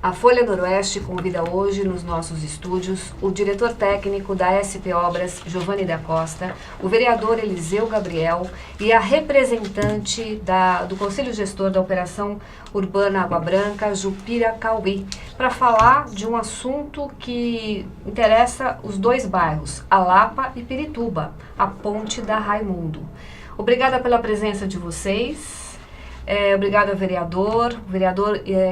A Folha Noroeste convida hoje nos nossos estúdios o diretor técnico da SP Obras, Giovanni da Costa, o vereador Eliseu Gabriel e a representante do Conselho Gestor da Operação Urbana Água Branca, Jupira Cauí, para falar de um assunto que interessa os dois bairros, Alapa e Pirituba, a Ponte da Raimundo. Obrigada pela presença de vocês. Obrigada, vereador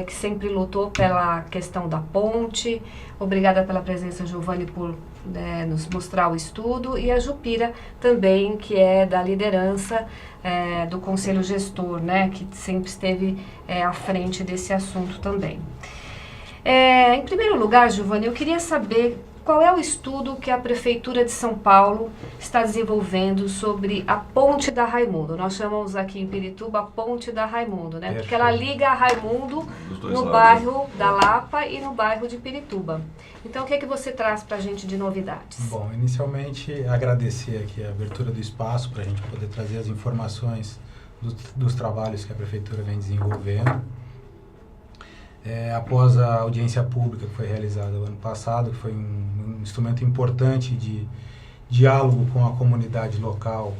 que sempre lutou pela questão da ponte. Obrigada pela presença, Giovanni, por nos mostrar o estudo, e a Jupira também, que é da liderança do Conselho Gestor, que sempre esteve à frente desse assunto também. Em primeiro lugar, Giovanni, eu queria saber qual é o estudo que a Prefeitura de São Paulo está desenvolvendo sobre a Ponte da Raimundo. Nós chamamos aqui em Pirituba a Ponte da Raimundo, porque ela liga a Raimundo no bairro da Lapa e no bairro de Pirituba. Então, o que é que você traz para a gente de novidades? Bom, inicialmente agradecer aqui a abertura do espaço para a gente poder trazer as informações dos trabalhos que a Prefeitura vem desenvolvendo. Após a audiência pública que foi realizada no ano passado, que foi um instrumento importante de diálogo com a comunidade local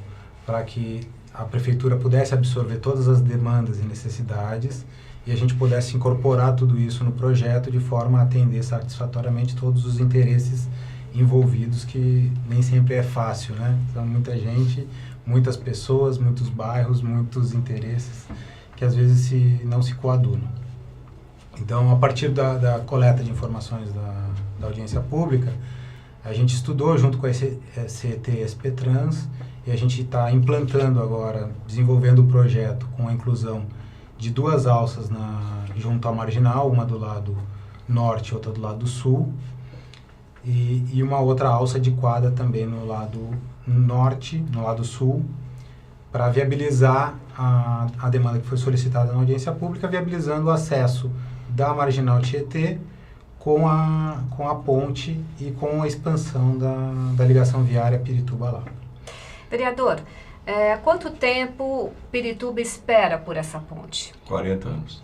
para que a Prefeitura pudesse absorver todas as demandas e necessidades e a gente pudesse incorporar tudo isso no projeto de forma a atender satisfatoriamente todos os interesses envolvidos, que nem sempre é fácil, Então, muita gente, muitas pessoas, muitos bairros, muitos interesses que às vezes não se coadunam. Então, a partir da coleta de informações da audiência pública, a gente estudou junto com a CET-SP Trans e a gente está implantando agora, desenvolvendo o projeto com a inclusão de duas alças junto à marginal, uma do lado norte e outra do lado sul, e uma outra alça adequada também no lado norte, no lado sul, para viabilizar a demanda que foi solicitada na audiência pública, viabilizando o acesso da Marginal Tietê com a ponte e com a expansão da ligação viária Pirituba-Lapa. Vereador, quanto tempo Pirituba espera por essa ponte? 40 anos.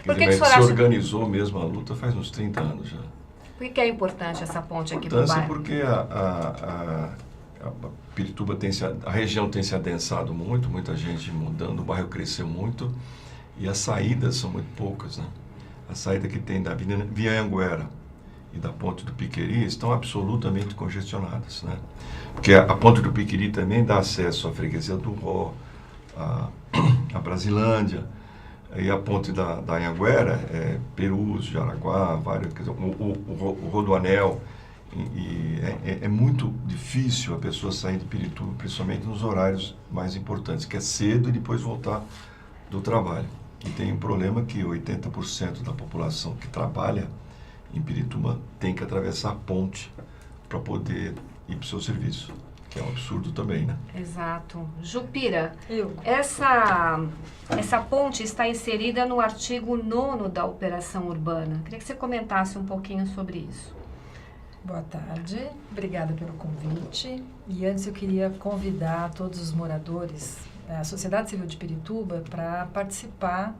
Por que se organizou mesmo a luta faz uns 30 anos já. Por que é importante essa ponte aqui para o bairro? Porque a Pirituba a região tem se adensado muito, muita gente mudando, o bairro cresceu muito e as saídas são muito poucas, A saída que tem da Via Anhanguera e da Ponte do Piqueri estão absolutamente congestionadas, Porque a Ponte do Piqueri também dá acesso à freguesia do Ró, a Brasilândia, e a Ponte da Anhanguera, Perus, Jaraguá, o Rodoanel. E é muito difícil a pessoa sair de Pirituba, principalmente nos horários mais importantes, que é cedo e depois voltar do trabalho. E tem um problema que 80% da população que trabalha em Pirituba tem que atravessar a ponte para poder ir para o seu serviço, que é um absurdo também, Exato. Jupira, essa ponte está inserida no artigo 9º da Operação Urbana. Queria que você comentasse um pouquinho sobre isso. Boa tarde, obrigada pelo convite. E antes eu queria convidar todos os moradores, a sociedade civil de Pirituba, para participar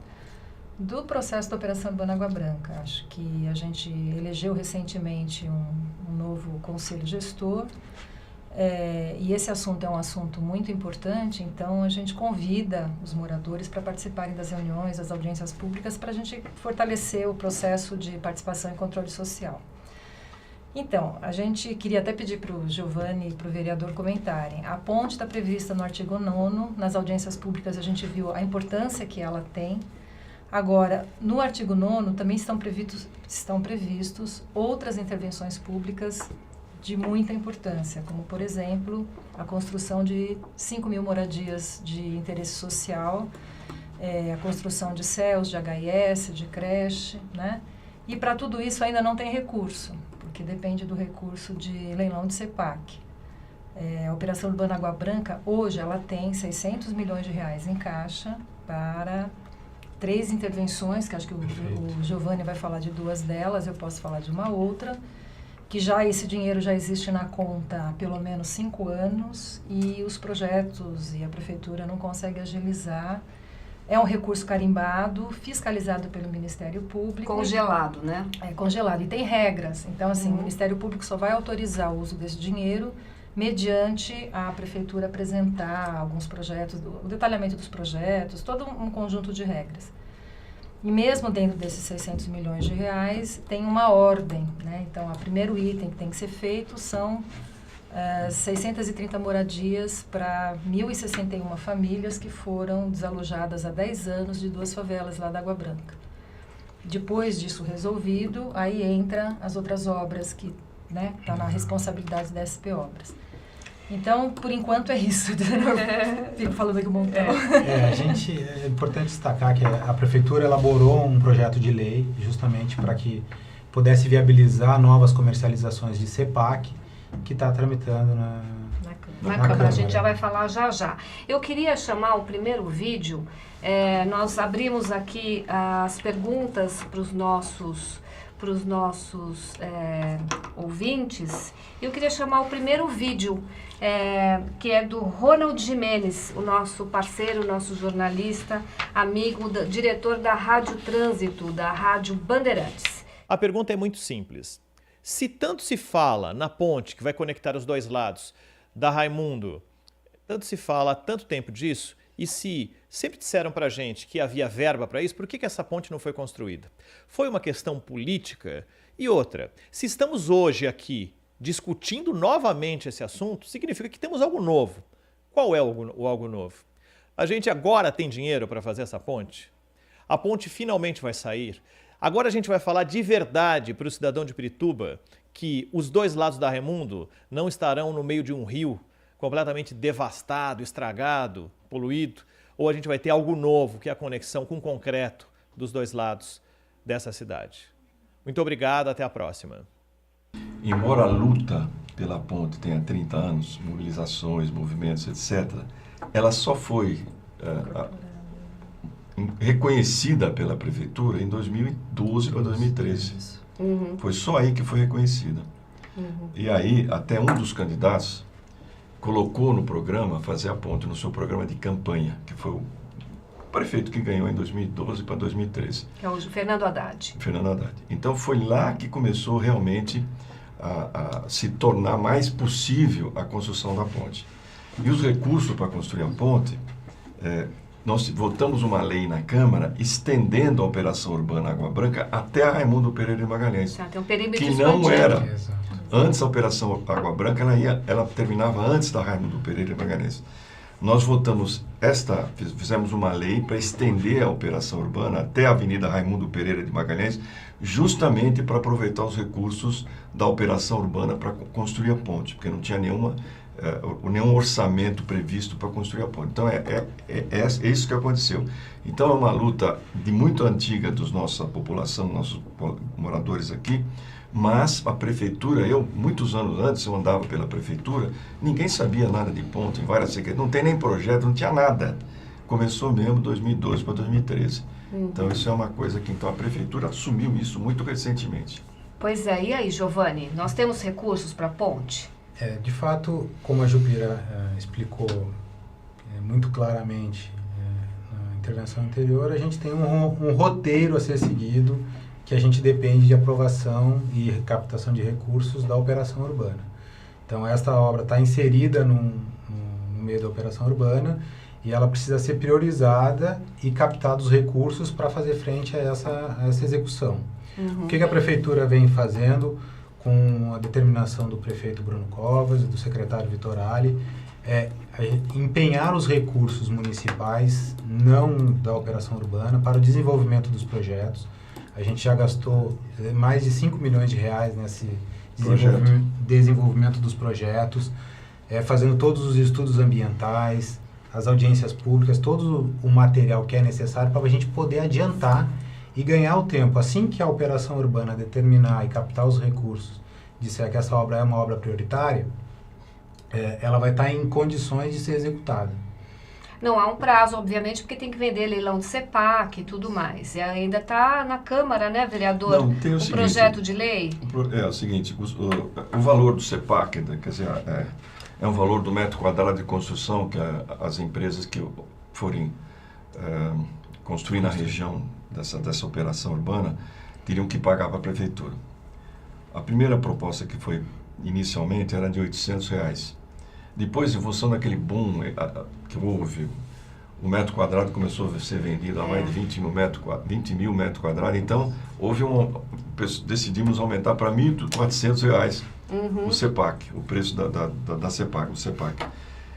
do processo da Operação Urbana Água Branca. Acho que a gente elegeu recentemente um novo conselho gestor, e esse assunto é um assunto muito importante, então a gente convida os moradores para participarem das reuniões, das audiências públicas, para a gente fortalecer o processo de participação e controle social. Então, a gente queria até pedir para o Giovanni e para o vereador comentarem. A ponte está prevista no artigo 9º, nas audiências públicas a gente viu a importância que ela tem. Agora, no artigo 9º também estão previstos outras intervenções públicas de muita importância, como, por exemplo, a construção de 5.000 moradias de interesse social, a construção de CELS, de HIS, de creche, E para tudo isso ainda não tem recurso, porque depende do recurso de leilão de CEPAC. A Operação Urbana Água Branca, hoje, ela tem 600 milhões de reais em caixa para 3 intervenções, que acho que o Giovanni vai falar de 2 delas, eu posso falar de uma outra, que já esse dinheiro já existe na conta há pelo menos 5 anos e os projetos e a Prefeitura não conseguem agilizar É um recurso carimbado, fiscalizado pelo Ministério Público. Congelado, né? É congelado. E tem regras. Então, assim, o Ministério Público só vai autorizar o uso desse dinheiro mediante a Prefeitura apresentar alguns projetos, o detalhamento dos projetos, todo um conjunto de regras. E mesmo dentro desses 600 milhões de reais, tem uma ordem, né? Então, o primeiro item que tem que ser feito são 630 moradias para 1.061 famílias que foram desalojadas há 10 anos de 2 favelas lá da Água Branca. Depois disso resolvido, aí entra as outras obras que tá na responsabilidade da SP Obras. Então, por enquanto é isso. Fico falando aqui um montão. É importante destacar que a Prefeitura elaborou um projeto de lei justamente para que pudesse viabilizar novas comercializações de CEPAC, que está tramitando na Câmara. A gente já vai falar já. Eu queria chamar o primeiro vídeo. Nós abrimos aqui as perguntas para os nossos ouvintes. Eu queria chamar o primeiro vídeo, que é do Ronald Jimenez, o nosso parceiro, nosso jornalista, amigo, diretor da Rádio Trânsito, da Rádio Bandeirantes. A pergunta é muito simples. Se tanto se fala na ponte que vai conectar os dois lados da Raimundo, tanto se fala há tanto tempo disso, e se sempre disseram para a gente que havia verba para isso, por que essa ponte não foi construída? Foi uma questão política? E outra, se estamos hoje aqui discutindo novamente esse assunto, significa que temos algo novo. Qual é o algo novo? A gente agora tem dinheiro para fazer essa ponte? A ponte finalmente vai sair? Agora a gente vai falar de verdade para o cidadão de Pirituba que os dois lados da Raimundo não estarão no meio de um rio completamente devastado, estragado, poluído, ou a gente vai ter algo novo, que é a conexão com o concreto dos dois lados dessa cidade. Muito obrigado, até a próxima. Embora a luta pela ponte tenha 30 anos, mobilizações, movimentos, etc., ela só foi reconhecida pela Prefeitura em 2012 para 2013. Foi só aí que foi reconhecida. E aí, até um dos candidatos colocou no programa fazer a ponte, no seu programa de campanha, que foi o prefeito que ganhou em 2012 para 2013. Que é o Fernando Haddad. Fernando Haddad. Então foi lá que começou realmente a se tornar mais possível a construção da ponte. E os recursos para construir a ponte, nós votamos uma lei na Câmara estendendo a Operação Urbana Água Branca até a Raimundo Pereira de Magalhães. Tem um perímetro que não expandido. era. Antes a Operação Água Branca, ela terminava antes da Raimundo Pereira de Magalhães. Nós fizemos uma lei para estender a Operação Urbana até a Avenida Raimundo Pereira de Magalhães, justamente para aproveitar os recursos da Operação Urbana para construir a ponte, porque não tinha nenhum orçamento previsto para construir a ponte. Então, é isso que aconteceu. Então, é uma luta de muito antiga da nossa população, nossos moradores aqui, mas a Prefeitura, muitos anos antes, eu andava pela Prefeitura, ninguém sabia nada de ponte, em várias secretarias, não tem nem projeto, não tinha nada. Começou mesmo 2012 para 2013. Então, isso é uma coisa que a Prefeitura assumiu isso muito recentemente. Pois é, e aí, Giovanni, nós temos recursos para a ponte? De fato, como a Jupira explicou muito claramente na intervenção anterior, a gente tem um roteiro a ser seguido, que a gente depende de aprovação e captação de recursos da Operação Urbana. Então, esta obra está inserida no meio da Operação Urbana e ela precisa ser priorizada e captados os recursos para fazer frente a essa execução. O que a Prefeitura vem fazendo com a determinação do prefeito Bruno Covas e do secretário Vitorali, empenhar os recursos municipais, não da Operação Urbana, para o desenvolvimento dos projetos. A gente já gastou mais de 5 milhões de reais nesse desenvolvimento dos projetos, fazendo todos os estudos ambientais, as audiências públicas, todo o material que é necessário para a gente poder adiantar e ganhar o tempo. Assim que a Operação Urbana determinar e captar os recursos, disser que essa obra é uma obra prioritária, ela vai estar em condições de ser executada. Não há um prazo, obviamente, porque tem que vender leilão de CEPAC e tudo mais. E ainda está na Câmara, né, vereador? Não, tem o seguinte, projeto de lei? É o seguinte, o valor do CEPAC, quer dizer, é um valor do metro quadrado de construção que as empresas que forem construir na região dessa operação urbana, teriam que pagar para a prefeitura. A primeira proposta que foi inicialmente era de R$800. Depois, em função daquele boom que houve, o metro quadrado começou a ser vendido a mais de 20 mil metros quadrados, então decidimos aumentar para R$1.400 o CEPAC, o preço da CEPAC, o CEPAC.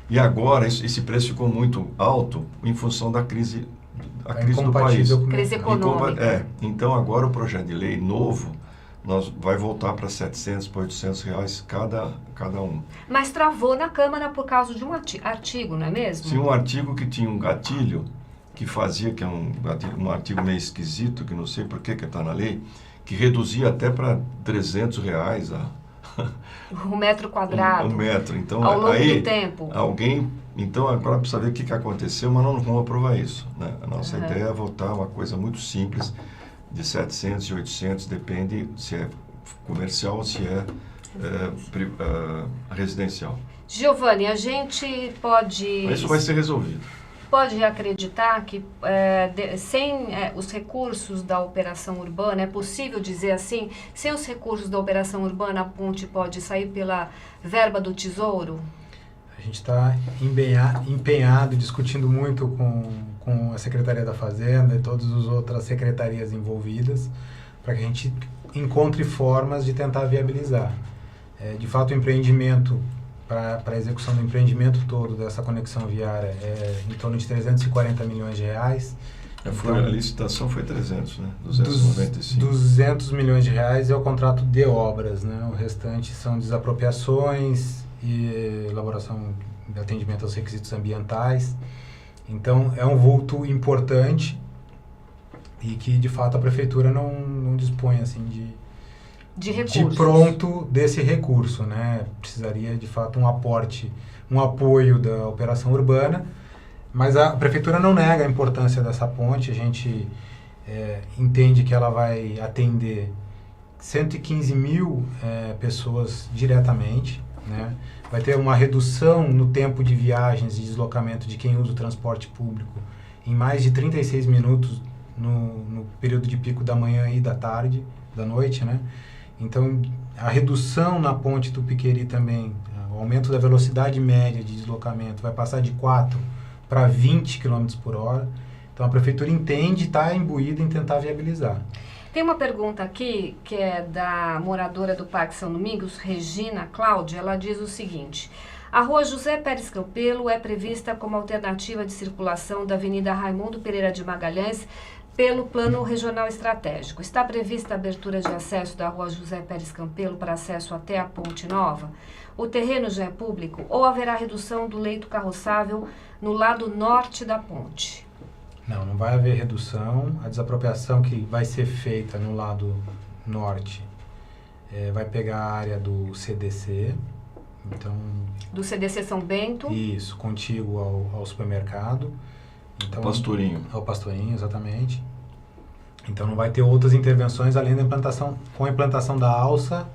E agora esse preço ficou muito alto em função da crise do país. Crise econômica. Então agora o projeto de lei novo vai voltar para R$700, para R$800 cada um. Mas travou na Câmara por causa de um artigo, não é mesmo? Sim, um artigo que tinha um gatilho, que fazia, que é um artigo meio esquisito, que não sei por que está na lei, que reduzia até para R$300 o metro quadrado. Um metro. Então, ao longo do tempo. Então agora precisa ver o que aconteceu, mas não vamos aprovar isso, né? A nossa ideia é votar uma coisa muito simples, de 700 e 800, depende se é comercial ou se é residencial. Giovanni, a gente pode... Mas isso vai ser resolvido. Pode acreditar que sem os recursos da operação urbana, é possível dizer assim, sem os recursos da operação urbana, a ponte pode sair pela verba do Tesouro? A gente está empenhado, discutindo muito com a Secretaria da Fazenda e todas as outras secretarias envolvidas, para que a gente encontre formas de tentar viabilizar. De fato, o empreendimento, para a execução do empreendimento todo dessa conexão viária, é em torno de R$340 milhões. A licitação foi 300, né? 295. 200 milhões de reais é o contrato de obras, né? O restante são desapropriações e elaboração de atendimento aos requisitos ambientais. Então, é um vulto importante e que, de fato, a prefeitura não dispõe assim, de recursos. De pronto desse recurso, né? Precisaria, de fato, um aporte, um apoio da operação urbana, mas a prefeitura não nega a importância dessa ponte. A gente entende que ela vai atender 115 mil pessoas diretamente, né? Vai ter uma redução no tempo de viagens e deslocamento de quem usa o transporte público em mais de 36 minutos no período de pico da manhã e da tarde, da noite, né? Então, a redução na ponte Tupiqueri também, o aumento da velocidade média de deslocamento vai passar de 4 para 20 km por hora. Então, a prefeitura entende e está imbuída em tentar viabilizar. Tem uma pergunta aqui, que é da moradora do Parque São Domingos, Regina Cláudia. Ela diz o seguinte: a rua José Pérez Campelo é prevista como alternativa de circulação da Avenida Raimundo Pereira de Magalhães pelo Plano Regional Estratégico. Está prevista a abertura de acesso da rua José Pérez Campelo para acesso até a Ponte Nova? O terreno já é público ou haverá redução do leito carroçável no lado norte da ponte? Não vai haver redução. A desapropriação que vai ser feita no lado norte vai pegar a área do CDC. Então, do CDC São Bento? Isso, contíguo ao supermercado. Então, Pastorinho. Ao Pastorinho, exatamente. Então não vai ter outras intervenções além da implantação. Com a implantação da alça,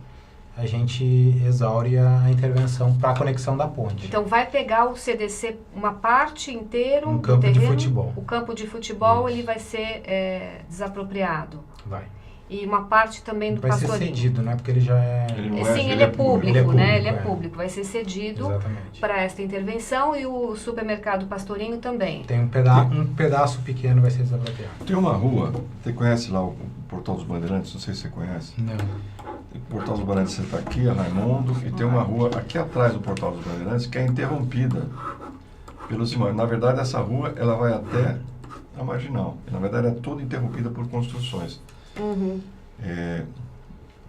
a gente exaure a intervenção para a conexão da ponte. Então vai pegar o CDC uma parte inteira do campo terreno, de futebol. O campo de futebol. Isso. Ele vai ser desapropriado. Vai. E uma parte também do Vai Pastorinho. ser cedido, né? Porque ele já é... Sim, ele é público, né? Ele é é. público. Vai ser cedido para esta intervenção, e o supermercado Pastorinho também. Tem um pedaço pequeno vai ser desapropriado. Tem uma rua, você conhece lá o Portal dos Bandeirantes? Não sei se você conhece. Não. O Portal dos Bandeirantes, você está aqui, a Raimundo, e tem uma rua aqui atrás do Portal dos Bandeirantes que é interrompida pelos imóveis. Na verdade, essa rua ela vai até a Marginal. E, na verdade, é toda interrompida por construções. Uhum.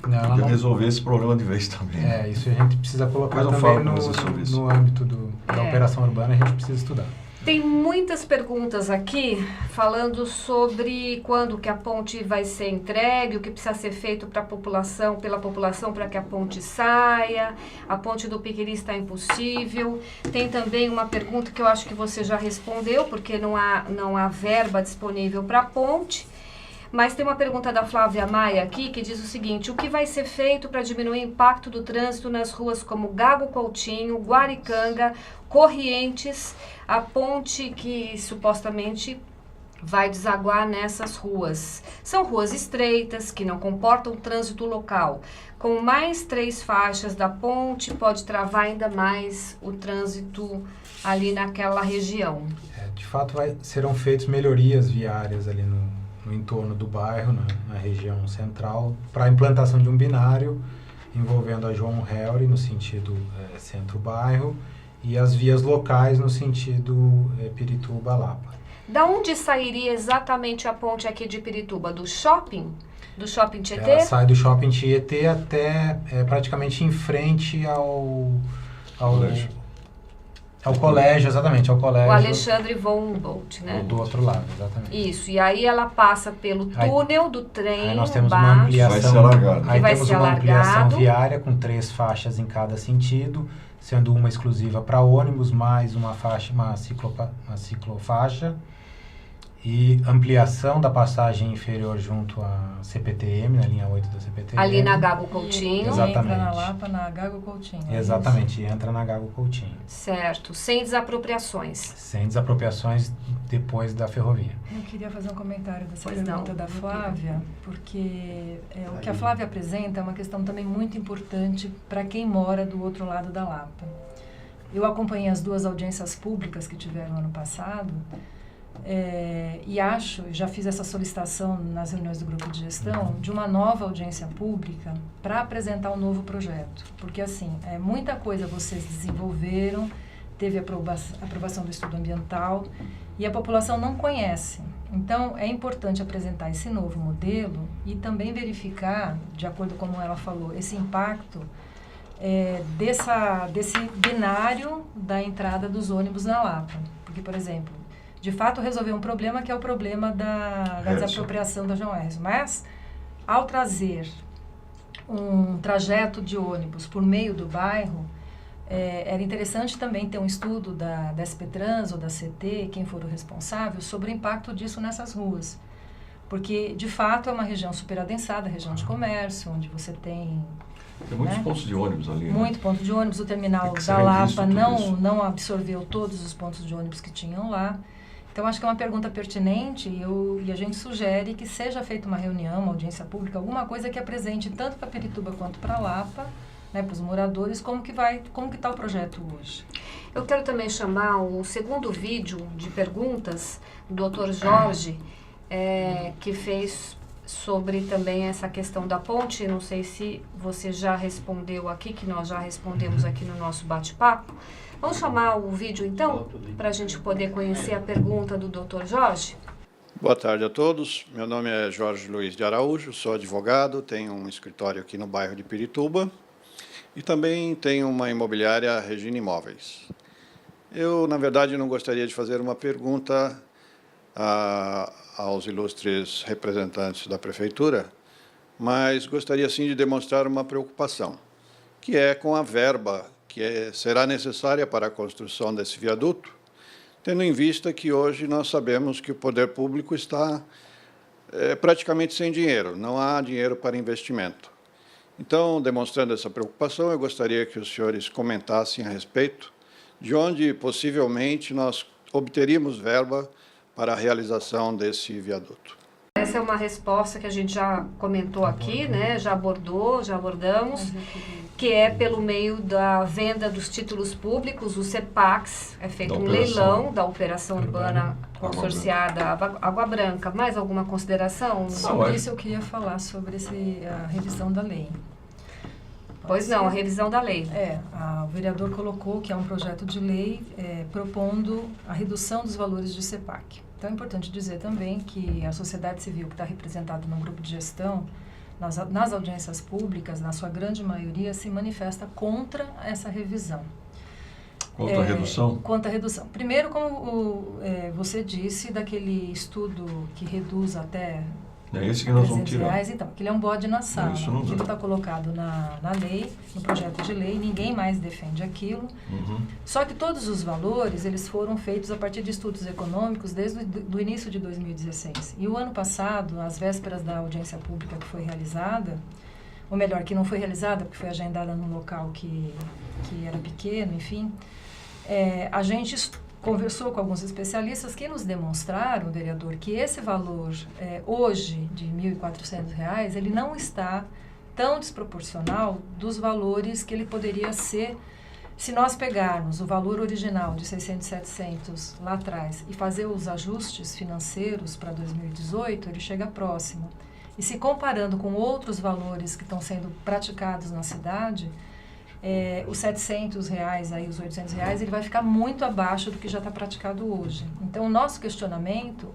Podia resolver esse problema de vez também. Isso a gente precisa colocar também no âmbito da operação urbana, a gente precisa estudar. Tem muitas perguntas aqui falando sobre quando que a ponte vai ser entregue, o que precisa ser feito pela população para que a ponte saia. A ponte do Piqueri está impossível. Tem também uma pergunta que eu acho que você já respondeu, porque não há verba disponível para a ponte. Mas tem uma pergunta da Flávia Maia aqui que diz o seguinte: o que vai ser feito para diminuir o impacto do trânsito nas ruas como Gago Coutinho, Guaricanga, Corrientes, a ponte que supostamente vai desaguar nessas ruas. São ruas estreitas, que não comportam trânsito local. Com mais 3 faixas da ponte, pode travar ainda mais o trânsito ali naquela região. De fato, serão feitas melhorias viárias ali no entorno do bairro, na região central, para a implantação de um binário envolvendo a João Helry no sentido centro-bairro e as vias locais no sentido Pirituba-Lapa. Da onde sairia exatamente a ponte aqui de Pirituba? Do shopping? Do shopping Tietê? Ela sai do shopping Tietê até praticamente em frente ao colégio, exatamente, ao colégio. O Alexandre von Humboldt, né? Do outro lado, exatamente. Isso, e aí ela passa pelo túnel do trem. Aí nós temos baixo, uma ampliação. Vai ser alargado. Aí vai temos ser uma ampliação alargado. viária com 3 faixas em cada sentido, sendo uma exclusiva para ônibus, mais uma ciclofaixa. E ampliação da passagem inferior junto à CPTM, na linha 8 da CPTM. Ali na Gago Coutinho. Exatamente. Entra na Lapa, na Gago Coutinho. Exatamente, e entra na Gago Coutinho. Certo, sem desapropriações. Sem desapropriações depois da ferrovia. Eu queria fazer um comentário dessa Pois pergunta não. da Flávia, porque o que a Flávia apresenta é uma questão também muito importante para quem mora do outro lado da Lapa. Eu acompanhei as 2 audiências públicas que tiveram ano passado, e já fiz essa solicitação nas reuniões do grupo de gestão de uma nova audiência pública para apresentar um novo projeto. Porque, assim, muita coisa vocês desenvolveram, teve a aprovação do estudo ambiental e a população não conhece. Então, é importante apresentar esse novo modelo e também verificar, de acordo com como ela falou, esse impacto desse binário da entrada dos ônibus na Lapa. Porque, por exemplo, de fato resolveu um problema que é o problema da desapropriação da João Herson. Mas, ao trazer um trajeto de ônibus por meio do bairro, era interessante também ter um estudo da SP Trans ou da CT, quem for o responsável, sobre o impacto disso nessas ruas. Porque, de fato, é uma região superadensada, região de comércio, onde você tem muitos pontos de ônibus ali. Muito ponto de ônibus. O terminal da Lapa não absorveu todos os pontos de ônibus que tinham lá. Então, acho que é uma pergunta pertinente e a gente sugere que seja feita uma reunião, uma audiência pública, alguma coisa que apresente tanto para Pirituba quanto para Lapa, né, para os moradores, como que está o projeto hoje. Eu quero também chamar o segundo vídeo de perguntas do Dr. Jorge, que fez sobre também essa questão da ponte. Não sei se você já respondeu aqui, que nós já respondemos aqui no nosso bate-papo. Vamos chamar o vídeo, então, para a gente poder conhecer a pergunta do Dr. Jorge? Boa tarde a todos. Meu nome é Jorge Luiz de Araújo, sou advogado, tenho um escritório aqui no bairro de Pirituba e também tenho uma imobiliária, Regina Imóveis. Eu, na verdade, não gostaria de fazer uma pergunta aos ilustres representantes da Prefeitura, mas gostaria, sim, de demonstrar uma preocupação, que é com a verba que será necessária para a construção desse viaduto, tendo em vista que hoje nós sabemos que o poder público está praticamente sem dinheiro, não há dinheiro para investimento. Então, demonstrando essa preocupação, eu gostaria que os senhores comentassem a respeito de onde possivelmente nós obteríamos verba para a realização desse viaduto. Essa é uma resposta que a gente já comentou aqui, né? Já abordamos, que é pelo meio da venda dos títulos públicos, o CEPAX, é feito um leilão da operação urbana consorciada Água Branca. Mais alguma consideração? Sobre isso eu queria falar sobre a revisão da lei. Pois não, a revisão da lei. O vereador colocou que é um projeto de lei propondo a redução dos valores de CEPAC. Então, é importante dizer também que a sociedade civil que está representada no grupo de gestão, nas audiências públicas, na sua grande maioria, se manifesta contra essa revisão. Quanto à redução? Quanto à redução. Primeiro, como você disse, daquele estudo que reduz até É esse que nós vamos tirar. Então, que ele é um bode na sala. Isso não dá. Aquilo está colocado na lei, no projeto de lei, ninguém mais defende aquilo. Só que todos os valores, eles foram feitos a partir de estudos econômicos desde o início de 2016. E o ano passado, às vésperas da audiência pública que foi realizada, ou melhor, que não foi realizada, porque foi agendada num local que era pequeno, enfim, a gente conversou com alguns especialistas que nos demonstraram, vereador, que esse valor hoje de R$ 1.400, ele não está tão desproporcional dos valores que ele poderia ser se nós pegarmos o valor original de 600, 700 lá atrás e fazer os ajustes financeiros para 2018, ele chega próximo. E se comparando com outros valores que estão sendo praticados na cidade, os R$ 700, aí, os R$ 800, ele vai ficar muito abaixo do que já está praticado hoje. Então, o nosso questionamento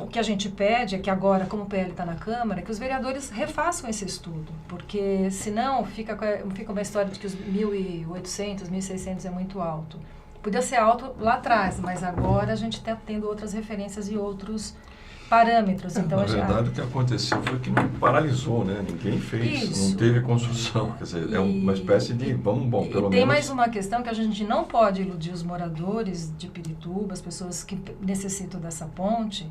o que a gente pede é que agora, como o PL está na Câmara, que os vereadores refaçam esse estudo, porque senão fica uma história de que os 1.800, 1.600 é muito alto. Podia ser alto lá atrás, mas agora a gente está tendo outras referências e outros parâmetros. Então, na verdade, o que aconteceu foi que não paralisou, né? Ninguém fez, Isso. não teve construção. Quer dizer, é uma espécie de, pelo menos... Tem mais uma questão que a gente não pode iludir os moradores de Pirituba, as pessoas que necessitam dessa ponte,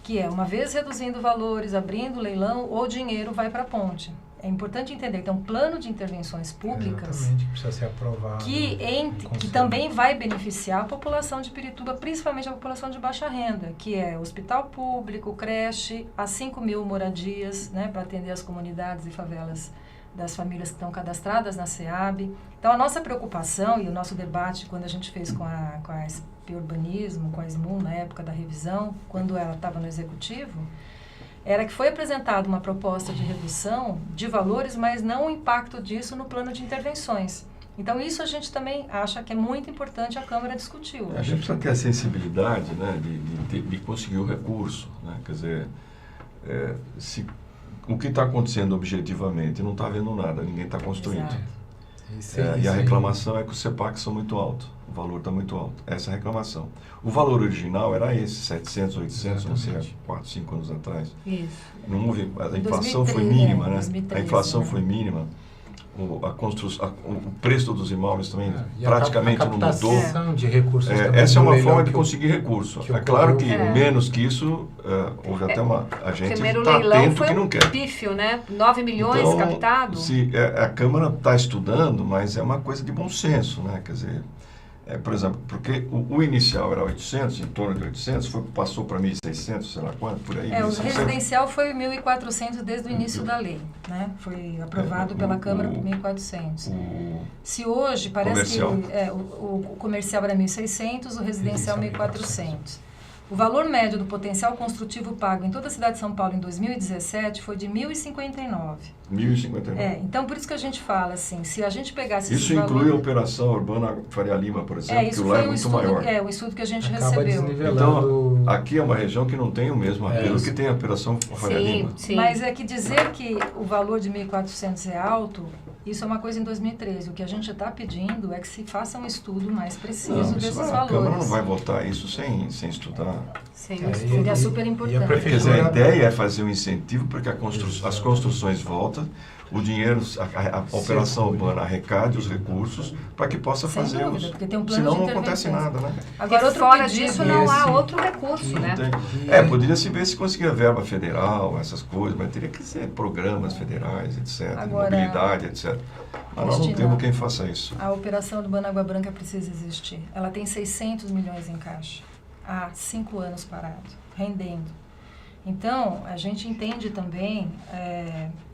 que é, uma vez reduzindo valores, abrindo leilão, o dinheiro vai para a ponte. É importante entender que tem um plano de intervenções públicas Exatamente, que precisa ser aprovado. que também vai beneficiar a população de Pirituba, principalmente a população de baixa renda, que é hospital público, creche, as 5.000 moradias, né, para atender as comunidades e favelas das famílias que estão cadastradas na SEAB. Então, a nossa preocupação e o nosso debate, quando a gente fez com a SP Urbanismo, com a SMU, na época da revisão, quando ela estava no Executivo, era que foi apresentada uma proposta de redução de valores, mas não o impacto disso no plano de intervenções. Então, isso a gente também acha que é muito importante a Câmara discutir hoje. A gente precisa ter a sensibilidade, né, de conseguir o recurso, né? Quer dizer, o que está acontecendo objetivamente, não está havendo nada, ninguém está construindo. E a reclamação é que os CEPAC são muito altos, o valor está muito alto. Essa é a reclamação. O valor original era esse, 700, 800, não sei, há 4, 5 anos atrás. Isso. Não houve, a inflação 2013, foi mínima, né? 2013, A inflação né? foi mínima. O preço dos imóveis também E praticamente não mudou. captação de recursos também Essa é uma do leilão forma de que conseguir recurso. que É claro que ocorreu. menos que isso, houve até a gente Primeiro está leilão atento foi que não quer. pífio, né? 9 milhões Então, captado. A Câmara está estudando, mas é uma coisa de bom senso, né? Quer dizer, por exemplo, porque o inicial era 800, em torno de 800, passou para 1.600, sei lá quanto, por aí. O 1.600. residencial foi 1.400 desde o início da lei, né? Foi aprovado pela Câmara por 1.400. Se hoje parece comercial. que o comercial era 1.600, o residencial 1.400. O valor médio do potencial construtivo pago em toda a cidade de São Paulo em 2017 foi de 1.059. 1.059. Então, por isso que a gente fala assim, se a gente pegasse Isso esses inclui a valores... Operação Urbana Faria Lima, por exemplo, que isso lá foi é muito estudo, maior. o estudo que a gente acaba recebeu. desnivelando. Então, aqui é uma região que não tem o mesmo apelo que tem a Operação Faria Lima. Sim. Mas é que dizer que o valor de 1.400 é alto, isso é uma coisa em 2013. O que a gente está pedindo é que se faça um estudo mais preciso desses A valores. Câmara não vai votar isso sem estudar. Sim. É super importante. Quer dizer, a ideia é fazer um incentivo para que as construções voltem, o dinheiro, a operação urbana arrecade os recursos para que possa Sem fazer dúvida, os... porque tem um plano Senão de não acontece intervenções. nada, né? Agora, E outro fora pedido, disso, não há esse- outro recurso, né? Poderia se ver se conseguia verba federal, essas coisas, mas teria que ser programas federais, etc., Agora, mobilidade, etc. Mas nós não Cristina, temos quem faça isso. A operação Urbana Água Branca precisa existir. Ela tem 600 milhões em caixa. Há 5 anos parado, rendendo. Então, a gente entende também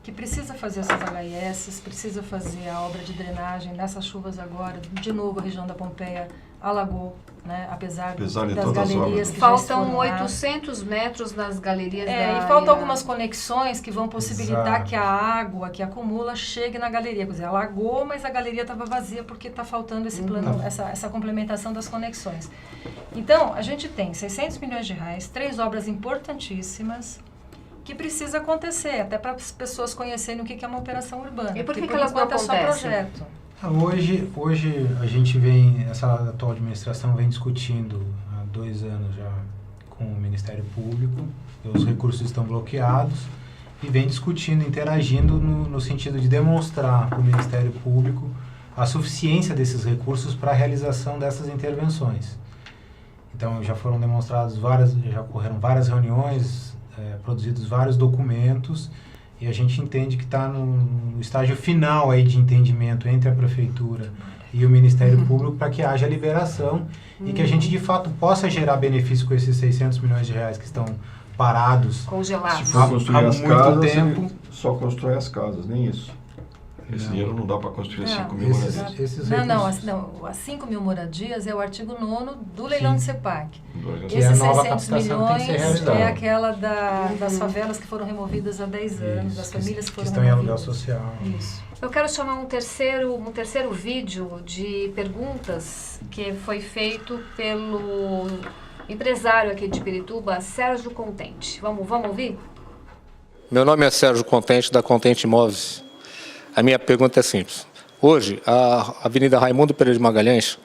que precisa fazer essas HIS, precisa fazer a obra de drenagem nessas chuvas agora. De novo, a região da Pompeia alagou, né? Apesar de das todas as galerias obras. que já Faltam foram lá. 800 metros nas galerias da E área. faltam algumas conexões que vão possibilitar Exato. que a água que acumula chegue na galeria. Quer dizer, alagou, mas a galeria estava vazia porque está faltando esse plano, essa complementação das conexões. Então, a gente tem 600 milhões de reais, 3 obras importantíssimas que precisa acontecer, até para as pessoas conhecerem o que é uma operação urbana. E por que Porque, elas não enquanto é só acontecem? projeto. Hoje a gente essa atual administração vem discutindo há 2 anos já com o Ministério Público, os recursos estão bloqueados e vem discutindo, interagindo no sentido de demonstrar para o Ministério Público a suficiência desses recursos para a realização dessas intervenções. Então já foram demonstrados já ocorreram várias reuniões, produzidos vários documentos, e a gente entende que está no estágio final aí de entendimento entre a Prefeitura e o Ministério Público para que haja liberação e que a gente, de fato, possa gerar benefício com esses 600 milhões de reais que estão parados. Congelados. Se for construir há as muito casas, tempo. ele só constrói as casas, nem isso. Esse dinheiro não dá para construir as 5 mil Esses moradias. As 5 mil moradias é o artigo 9º do leilão do CEPAC. Que é a Esses nova 600 captação que tem que ser milhões realizada. é aquela das favelas que foram removidas há 10 anos, Isso, das famílias que foram estão em aluguel removidas. social. Isso. Eu quero chamar um terceiro vídeo de perguntas que foi feito pelo empresário aqui de Pirituba, Sérgio Contente. Vamos ouvir? Meu nome é Sérgio Contente, da Contente Imóveis. A minha pergunta é simples. Hoje, a Avenida Raimundo Pereira de Magalhães,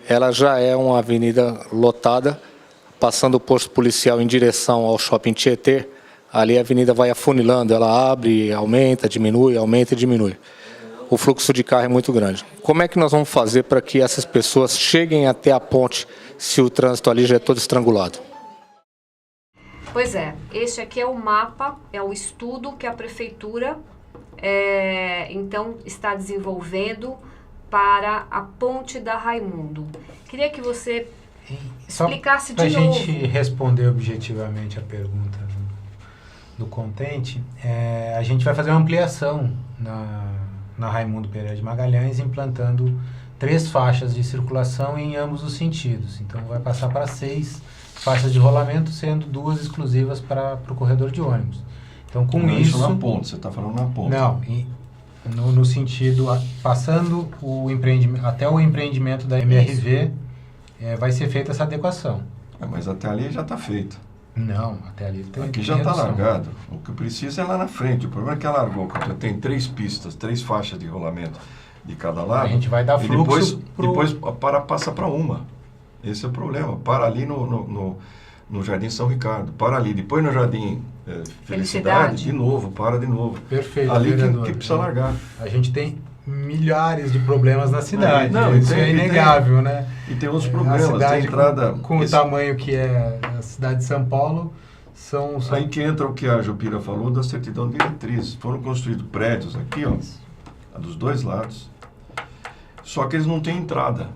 ela já é uma avenida lotada, passando o posto policial em direção ao Shopping Tietê. Ali a avenida vai afunilando, ela abre, aumenta, diminui, aumenta e diminui. O fluxo de carro é muito grande. Como é que nós vamos fazer para que essas pessoas cheguem até a ponte se o trânsito ali já é todo estrangulado? Pois é, este aqui é o mapa, é o estudo que a Prefeitura então está desenvolvendo para a ponte da Raimundo. Queria que você explicasse de novo. Para a gente responder objetivamente a pergunta do Contente, a gente vai fazer uma ampliação na Raimundo Pereira de Magalhães, implantando 3 faixas de circulação em ambos os sentidos. Então vai passar para 6 faixas de rolamento, sendo 2 exclusivas para o corredor de ônibus. Então, com não, isso na ponte, você está falando na ponte. Não, no sentido, passando o empreendimento, até o empreendimento da MRV, vai ser feita essa adequação. Mas até ali já está feito. Não, até ali tem. Aqui já está largado. O que precisa é lá na frente. O problema é que ela largou, quando tem 3 pistas, 3 faixas de rolamento de cada lado. A gente vai dar fluxo. Depois passa para uma. Esse é o problema. Para ali no Jardim São Ricardo, para ali. Depois no Jardim Felicidade, de novo. Perfeito. Ali vereador, que precisa largar. A gente tem milhares de problemas na cidade. Não, isso é inegável, né? E tem outros problemas. A cidade, tem entrada, com o tamanho que é a cidade de São Paulo, são... Aí que entra o que a Jupira falou da certidão diretriz. Foram construídos prédios aqui, ó, dos 2 lados. Só que eles não têm entrada.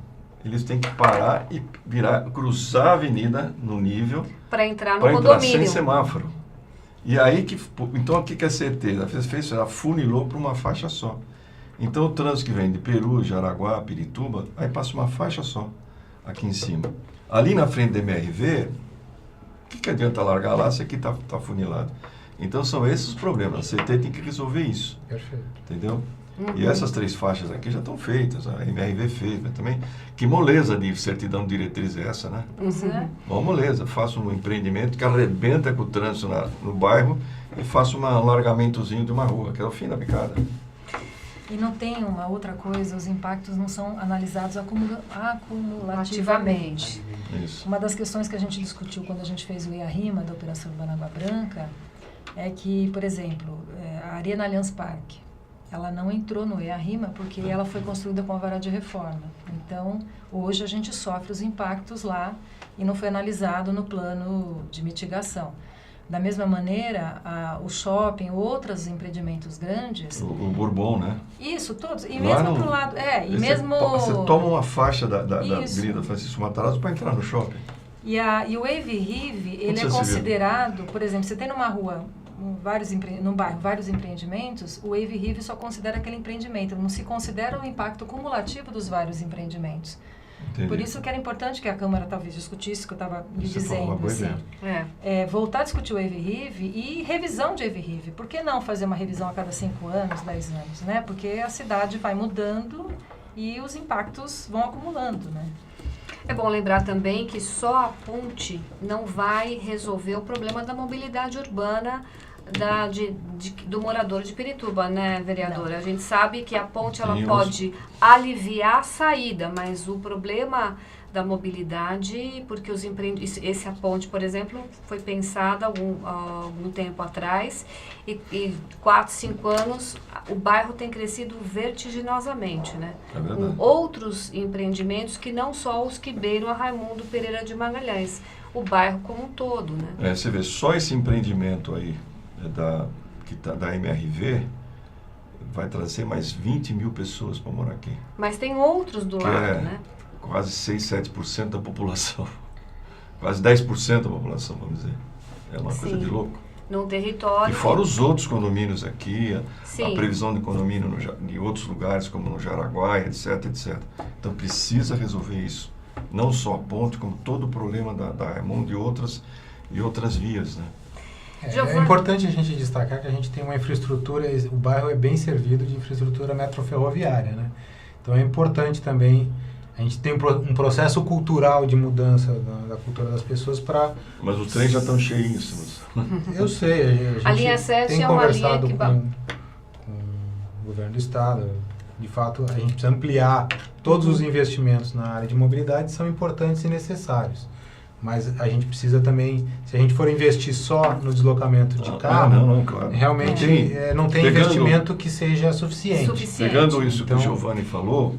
Eles têm que parar e cruzar a avenida no nível para entrar no para entrar condomínio. sem semáforo. E aí então o que é certeza? Ela funilou para uma faixa só. Então o trânsito que vem de Peru, Jaraguá, Pirituba, aí passa uma faixa só aqui em cima. Ali na frente da MRV, o que adianta largar lá se aqui está funilado? Então são esses os problemas. A CT tem que resolver isso. Perfeito. Entendeu? E essas 3 faixas aqui já estão feitas, a MRV fez, mas também, que moleza de certidão diretriz é essa, né? Uma moleza, faça um empreendimento que arrebenta com o trânsito no bairro e faça um largamentozinho de uma rua, que é o fim da picada. E não tem uma outra coisa, os impactos não são analisados acumulativamente. Isso. Uma das questões que a gente discutiu quando a gente fez o IARIMA da Operação Urbana Água Branca é que, por exemplo, a Arena Allianz Parque, ela não entrou no EARIMA porque ela foi construída com a vara de reforma. Então, hoje a gente sofre os impactos lá e não foi analisado no plano de mitigação. Da mesma maneira, o shopping, outros empreendimentos grandes... O Bourbon, né? Isso, todos. E Lá mesmo pro lado... Você toma uma faixa da Avenida Francisco Matarazzo para entrar no shopping. E o Wave Rive, ele é considerado... Por exemplo, você tem numa rua... num bairro, vários empreendimentos, o Wave Rive só considera aquele empreendimento, não se considera o impacto cumulativo dos vários empreendimentos. Entendi. Por isso que era importante que a Câmara talvez discutisse, que eu estava lhe dizendo, assim, voltar a discutir o Wave Rive e revisão de Wave Rive. Por que não fazer uma revisão a cada 5 anos, 10 anos, né? Porque a cidade vai mudando e os impactos vão acumulando, né? É bom lembrar também que só a ponte não vai resolver o problema da mobilidade urbana do morador de Pirituba, né, vereadora? Não. A gente sabe que a ponte ela pode aliviar a saída, mas o problema da mobilidade, porque a ponte, por exemplo, foi pensada algum tempo atrás e 4, 5 anos o bairro tem crescido vertiginosamente, né? É verdade. Com outros empreendimentos que não só os que beiram a Raimundo Pereira de Magalhães, o bairro como um todo, né? Você vê, só esse empreendimento aí da MRV, vai trazer mais 20 mil pessoas para morar aqui. Mas tem outros do Que lado, é né? quase 6, 7% da população. Quase 10% da população, vamos dizer. É uma coisa Sim. de louco. Num território. E fora os outros condomínios aqui, a Sim. previsão de condomínio em outros lugares, como no Jaraguá, etc, etc. Então precisa resolver isso. Não só a ponte, como todo o problema da Raimundo e outras vias, né? Giovani. É importante a gente destacar que a gente tem uma infraestrutura, o bairro é bem servido de infraestrutura metroferroviária, né? Então é importante também, a gente tem um processo cultural de mudança da cultura das pessoas para... Mas os trens já estão cheiíssimos. Eu sei, a gente A linha 7 tem é uma conversado linha que com o governo do estado. De fato, a gente precisa ampliar todos os investimentos na área de mobilidade, são importantes e necessários. Mas a gente precisa também, se a gente for investir só no deslocamento de carro, Não, claro. realmente não tem Pegando- investimento que seja suficiente. Suficiente. Pegando isso que Então- o Giovanni falou,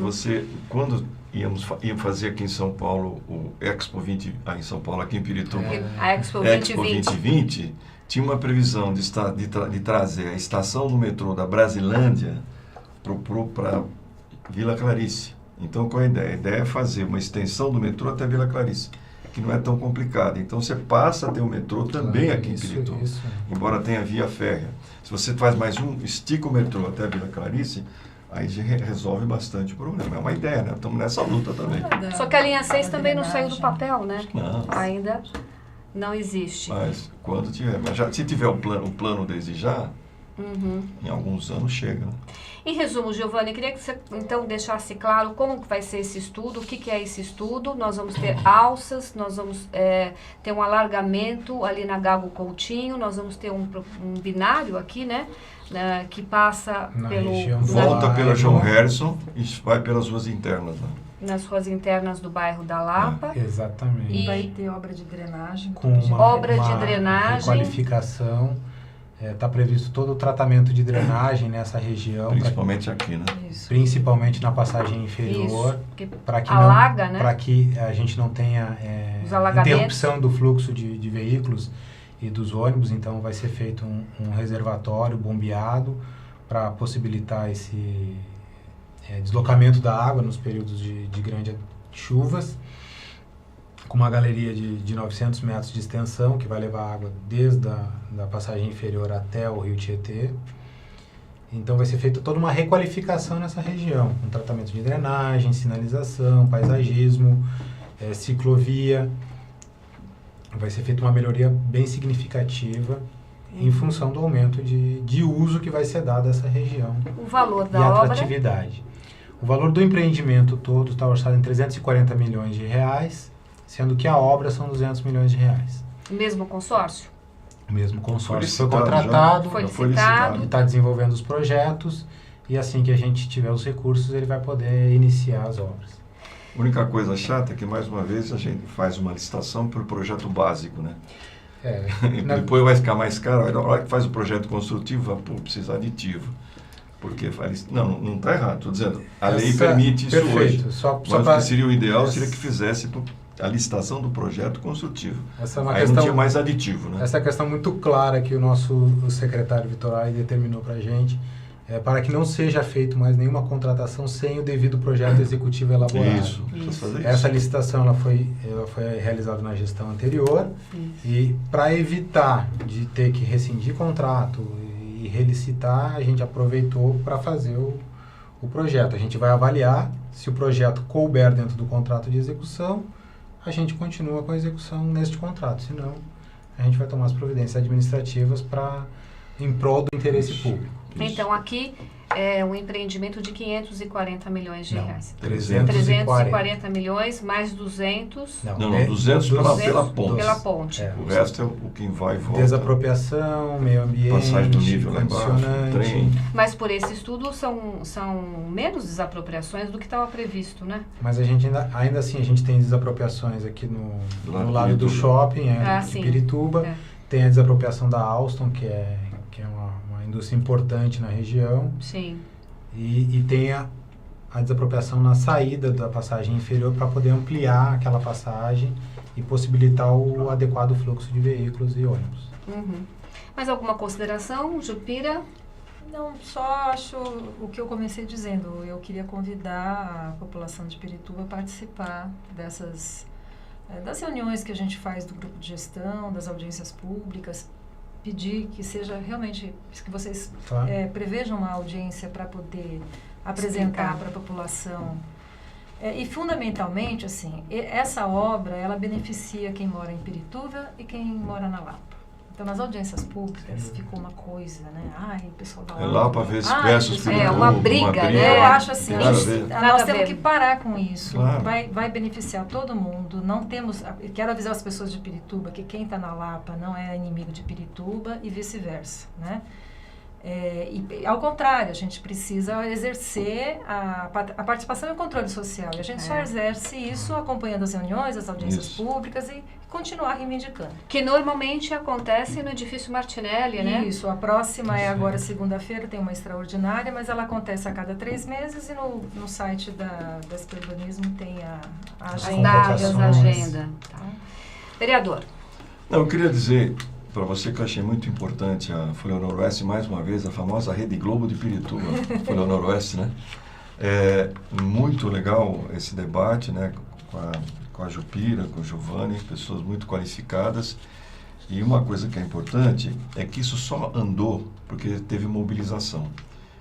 você, quando íamos fazer aqui em São Paulo o Expo 20, em São Paulo, aqui em Pirituba, A Expo Expo 2020. 2020, tinha uma previsão de trazer a estação do metrô da Brasilândia para Vila Clarice. Então, qual é a ideia? A ideia é fazer uma extensão do metrô até Vila Clarice, que não é tão complicado. Então, você passa a ter o metrô também aqui em Pirituba, Isso. embora tenha via férrea. Se você faz mais estica o metrô até Vila Clarice, aí já resolve bastante o problema. É uma ideia, né? Estamos nessa luta também. Só que a linha 6 também não saiu do papel, né? Não. Ainda não existe. Mas quando tiver, se tiver o plano desde já, em alguns anos chega. Né? Em resumo, Giovanni, queria que você então deixasse claro como que vai ser esse estudo, o que que é esse estudo. Nós vamos ter alças, nós vamos ter um alargamento ali na Gago Coutinho, nós vamos ter um binário aqui, né? Que passa Na região do Volta bairro. pela João Harrison e vai pelas ruas internas. Né? nas ruas internas do bairro da Lapa. Exatamente. E vai ter obra de drenagem. Com tudo uma, Obra de uma drenagem. requalificação. Está previsto todo o tratamento de drenagem nessa região, Principalmente aqui, né? Isso. principalmente na passagem inferior, Isso, porque para que, alaga, né? para que a gente não tenha Os alagamentos. interrupção do fluxo de veículos e dos ônibus. Então vai ser feito um reservatório bombeado para possibilitar esse deslocamento da água nos períodos de grandes chuvas, com uma galeria de 900 metros de extensão, que vai levar água desde da passagem inferior até o rio Tietê. Então vai ser feita toda uma requalificação nessa região, com tratamento de drenagem, sinalização, paisagismo, ciclovia. Vai ser feita uma melhoria bem significativa em função do aumento de uso que vai ser dado a essa região O valor e da obra, atratividade. O valor do empreendimento todo está orçado em 340 milhões de reais, sendo que a obra são 200 milhões de reais. mesmo consórcio? O mesmo consórcio foi licitado já. contratado, Foi Já foi licitado. ele está desenvolvendo os projetos e assim que a gente tiver os recursos, ele vai poder iniciar as obras. A única coisa chata é que, mais uma vez, a gente faz uma licitação para o projeto básico, né? E depois vai ficar mais caro. Na hora que faz o projeto construtivo, vai precisar de aditivo. Porque não está errado, estou dizendo. A lei permite isso perfeito. hoje. Só Mas o pra- que seria o ideal seria que fizesse a licitação do projeto construtivo. essa é uma Aí questão, não tinha mais aditivo, né? essa é a questão muito clara que o secretário Vitor Ai determinou para a gente, para que não seja feito mais nenhuma contratação sem o devido projeto executivo elaborado. Isso, precisa fazer isso. Essa licitação ela foi realizada na gestão anterior e para evitar de ter que rescindir contrato e relicitar, a gente aproveitou para fazer o projeto. A gente vai avaliar se o projeto couber dentro do contrato de execução, a gente continua com a execução neste contrato, senão a gente vai tomar as providências administrativas em prol do interesse público. Então, aqui é um empreendimento de 540 milhões de Não, reais. 340 milhões, mais 200 Não, 200 pela ponte. pela ponte. O resto é o que vai e volta. Desapropriação, meio ambiente, Passagem do nível lá embaixo, condicionante. trem. Mas por esse estudo são menos desapropriações do que estava previsto, né? Mas a gente ainda assim, a gente tem desapropriações aqui no lado do Pirituba. shopping, de sim. Pirituba. É. Tem a desapropriação da Alstom, que é uma indústria importante na região. Sim. E tem a desapropriação na saída da passagem inferior para poder ampliar aquela passagem e possibilitar o adequado fluxo de veículos e ônibus. Uhum. Mais alguma consideração, Jupira? Não, só acho o que eu comecei dizendo. Eu queria convidar a população de Pirituba a participar das reuniões que a gente faz do grupo de gestão, das audiências públicas, pedir que seja realmente, que vocês Claro. prevejam uma audiência para poder apresentar para a população. E fundamentalmente, assim, essa obra, ela beneficia quem mora em Pirituba e quem mora na Lapa. Então, nas audiências públicas ficou uma coisa, né? Ai, o pessoal da Lapa. Lapa versus Pirituba. É uma briga, né? Eu acho assim, Tem nada a ver. nós temos que parar com isso. Claro. Vai beneficiar todo mundo. Não temos. Quero avisar as pessoas de Pirituba que quem está na Lapa não é inimigo de Pirituba e vice-versa, né? E ao contrário, a gente precisa exercer a participação e o controle social. E a gente só exerce isso acompanhando as reuniões, as audiências públicas e continuar reivindicando. Que normalmente acontece no edifício Martinelli, né? Isso, a próxima é agora segunda-feira, tem uma extraordinária, mas ela acontece a cada 3 meses e no site da SP Urbanismo tem a As agenda. datas, a agenda. Tá. Vereador. Não, eu queria dizer para você que eu achei muito importante a Folha Noroeste, mais uma vez, a famosa Rede Globo de Pirituba, Folha Noroeste, né? É muito legal esse debate, né? Com a Jupira, com o Giovanni, pessoas muito qualificadas. E uma coisa que é importante é que isso só andou porque teve mobilização.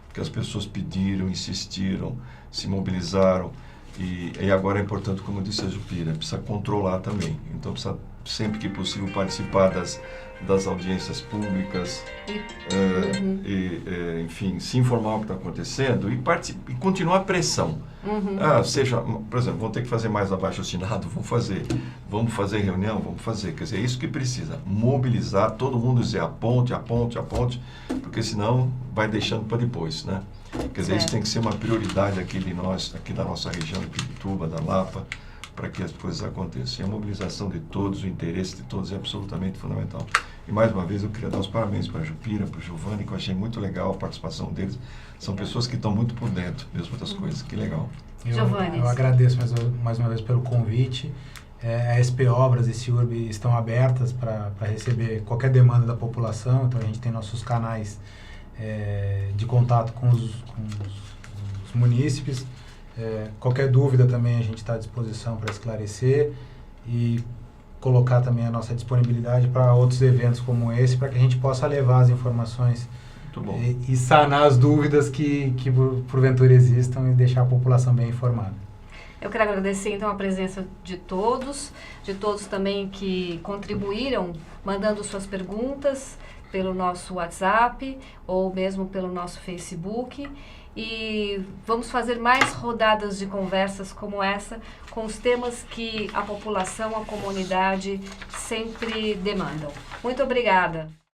Porque as pessoas pediram, insistiram, se mobilizaram. E agora é importante, como disse a Jupira, precisa controlar também. Então precisa, sempre que possível, participar das audiências públicas, enfim, se informar o que está acontecendo e continuar a pressão. Seja, por exemplo, vão ter que fazer mais abaixo-assinado, vamos fazer reunião, vamos fazer. Quer dizer, é isso que precisa, mobilizar, todo mundo dizer a ponte, porque senão vai deixando para depois, né? Quer dizer, isso tem que ser uma prioridade aqui da nossa região de Pirituba, da Lapa, para que as coisas aconteçam. E a mobilização de todos, o interesse de todos é absolutamente fundamental. E mais uma vez eu queria dar os parabéns para a Jupira, para o Giovanni, que eu achei muito legal a participação deles. São pessoas que estão muito por dentro mesmo das coisas. Que legal. Eu agradeço mais uma vez pelo convite. A SP Obras e CIURB estão abertas para receber qualquer demanda da população, então a gente tem nossos canais de contato com os munícipes. Qualquer dúvida também a gente está à disposição para esclarecer e colocar também a nossa disponibilidade para outros eventos como esse, para que a gente possa levar as informações e sanar as dúvidas que porventura existam e deixar a população bem informada. Eu quero agradecer então a presença de todos também que contribuíram mandando suas perguntas pelo nosso WhatsApp ou mesmo pelo nosso Facebook. E vamos fazer mais rodadas de conversas como essa, com os temas que a população, a comunidade sempre demandam. Muito obrigada.